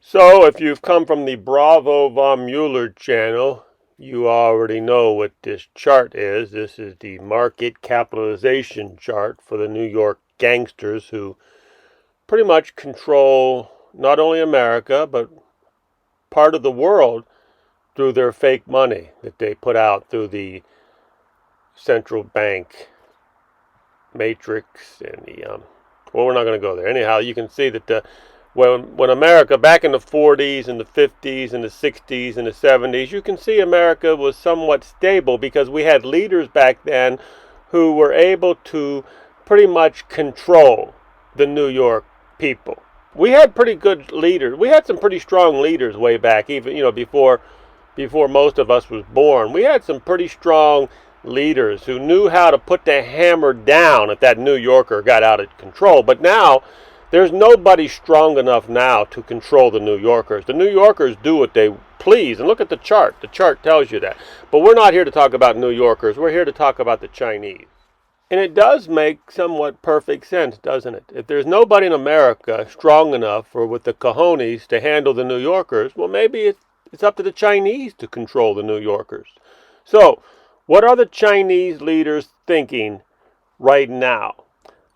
So, if you've come from the Bravo von Mueller channel, you already know what this chart is. This is the market capitalization chart for the New York gangsters who pretty much control not only America, but part of the world through their fake money that they put out through the central bank matrix and well, we're not going to go there. Anyhow, you can see that when America, back in the 40s and the 50s and the 60s and the 70s, you can see America was somewhat stable because we had leaders back then who were able to pretty much control the New York people. We had pretty good leaders. We had some pretty strong leaders way back, even before most of us was born. We had some pretty strong leaders who knew how to put the hammer down if that New Yorker got out of control. But now, there's nobody strong enough now to control the New Yorkers. The New Yorkers do what they please. And look at the chart. The chart tells you that. But we're not here to talk about New Yorkers. We're here to talk about the Chinese. And it does make somewhat perfect sense, doesn't it? If there's nobody in America strong enough or with the cojones to handle the New Yorkers, well, maybe it's up to the Chinese to control the New Yorkers. So, what are the Chinese leaders thinking right now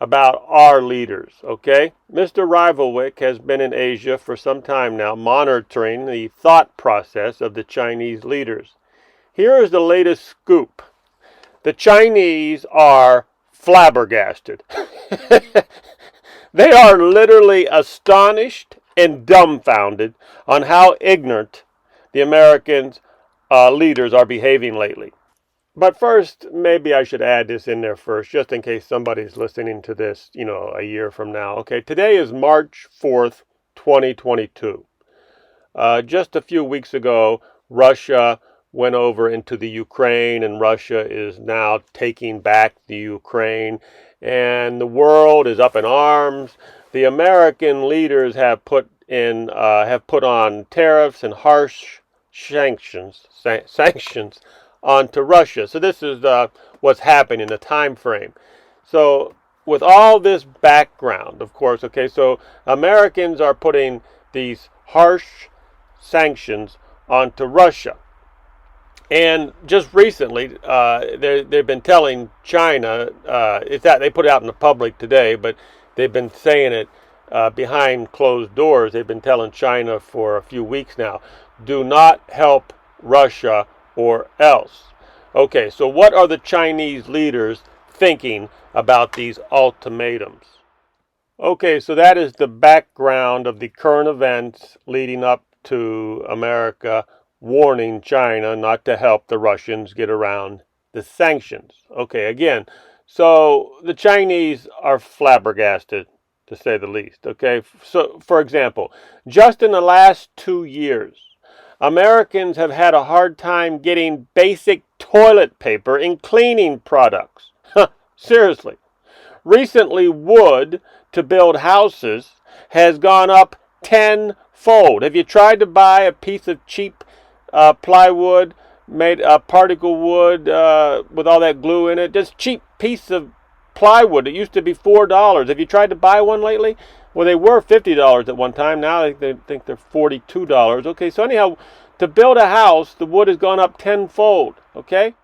about our leaders, okay? Mr. Rivalwic has been in Asia for some time now, monitoring the thought process of the Chinese leaders. Here is the latest scoop. The Chinese are flabbergasted. They are literally astonished and dumbfounded on how ignorant the Americans leaders are behaving lately. But first, maybe I should add this in there first, just in case somebody's listening to this, a year from now. Okay, today is March 4th, 2022. Just a few weeks ago, Russia went over into the Ukraine, and Russia is now taking back the Ukraine, and the world is up in arms. The American leaders have put on tariffs and harsh sanctions onto Russia. So this is what's happening in the time frame. So with all this background, of course, okay, so Americans are putting these harsh sanctions onto Russia. And just recently, they've been telling China, it's that they put it out in the public today, but they've been saying it behind closed doors. They've been telling China for a few weeks now, do not help Russia or else. Okay, so what are the Chinese leaders thinking about these ultimatums? Okay, so that is the background of the current events leading up to America warning China not to help the Russians get around the sanctions. Okay, again, so the Chinese are flabbergasted, to say the least. Okay, so for example, just in the last 2 years, Americans have had a hard time getting basic toilet paper and cleaning products. Seriously. Recently, wood to build houses has gone up tenfold. Have you tried to buy a piece of cheap plywood, made particle wood with all that glue in it? Just cheap piece of plywood. It used to be $4. Have you tried to buy one lately? Well, they were $50 at one time. Now they think they're $42. Okay, so anyhow, to build a house, the wood has gone up tenfold. Okay?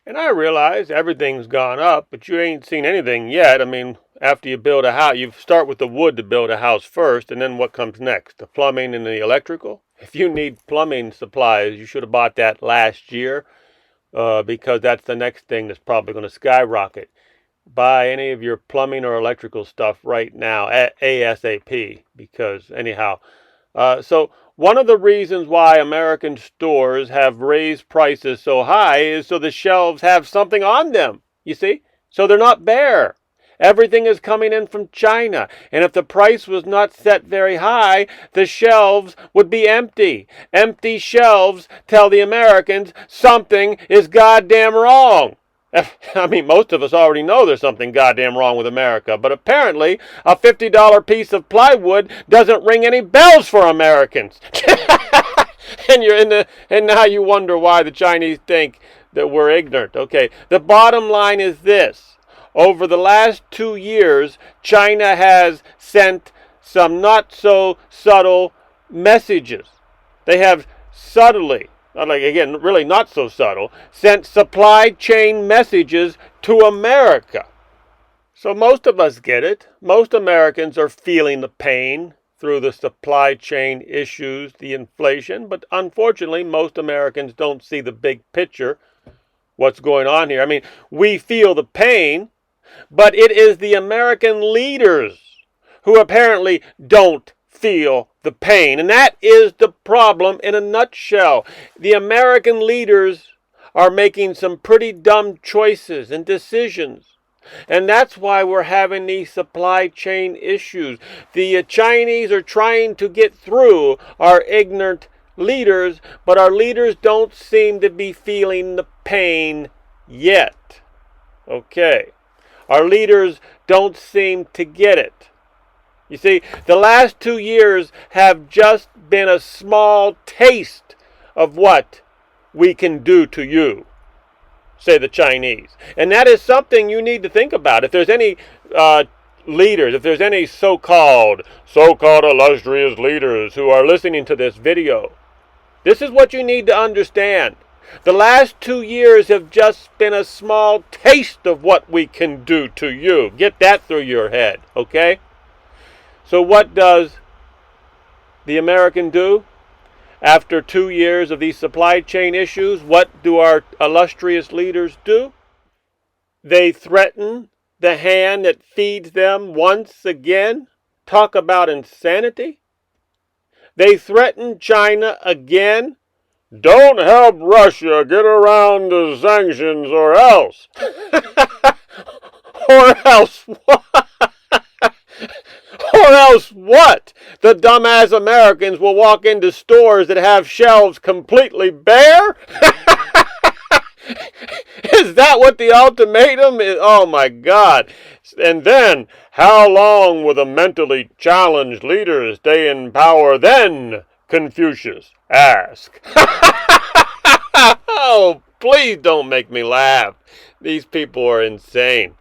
And I realize everything's gone up, but you ain't seen anything yet. I mean, after you build a house, you start with the wood to build a house first, and then what comes next? The plumbing and the electrical? If you need plumbing supplies, you should have bought that last year because that's the next thing that's probably going to skyrocket. Buy any of your plumbing or electrical stuff right now at ASAP because anyhow. So one of the reasons why American stores have raised prices so high is so the shelves have something on them, you see? So they're not bare. Everything is coming in from China. And if the price was not set very high, the shelves would be empty. Empty shelves tell the Americans something is goddamn wrong. I mean, most of us already know there's something goddamn wrong with America, but apparently a $50 piece of plywood doesn't ring any bells for Americans. And now you wonder why the Chinese think that we're ignorant. Okay, the bottom line is this. Over the last 2 years, China has sent some not so subtle messages. They have subtly, like again, really not so subtle, sent supply chain messages to America. So most of us get it. Most Americans are feeling the pain through the supply chain issues, the inflation, but unfortunately most Americans don't see the big picture, what's going on here. I mean, we feel the pain, but it is the American leaders who apparently don't feel the pain. And that is the problem in a nutshell. The American leaders are making some pretty dumb choices and decisions. And that's why we're having these supply chain issues. The Chinese are trying to get through our ignorant leaders, but our leaders don't seem to be feeling the pain yet. Okay. Our leaders don't seem to get it. You see, the last 2 years have just been a small taste of what we can do to you, say the Chinese. And that is something you need to think about. If there's any leaders, if there's any so-called illustrious leaders who are listening to this video, this is what you need to understand. The last 2 years have just been a small taste of what we can do to you. Get that through your head, okay? So what does the American do? After 2 years of these supply chain issues, what do our illustrious leaders do? They threaten the hand that feeds them once again. Talk about insanity. They threaten China again. Don't help Russia get around the sanctions or else. Or else what? Or else what? The dumbass Americans will walk into stores that have shelves completely bare? Is that what the ultimatum is? Oh my God. And then, how long will the mentally challenged leaders stay in power then? Confucius asked. Oh, please don't make me laugh. These people are insane.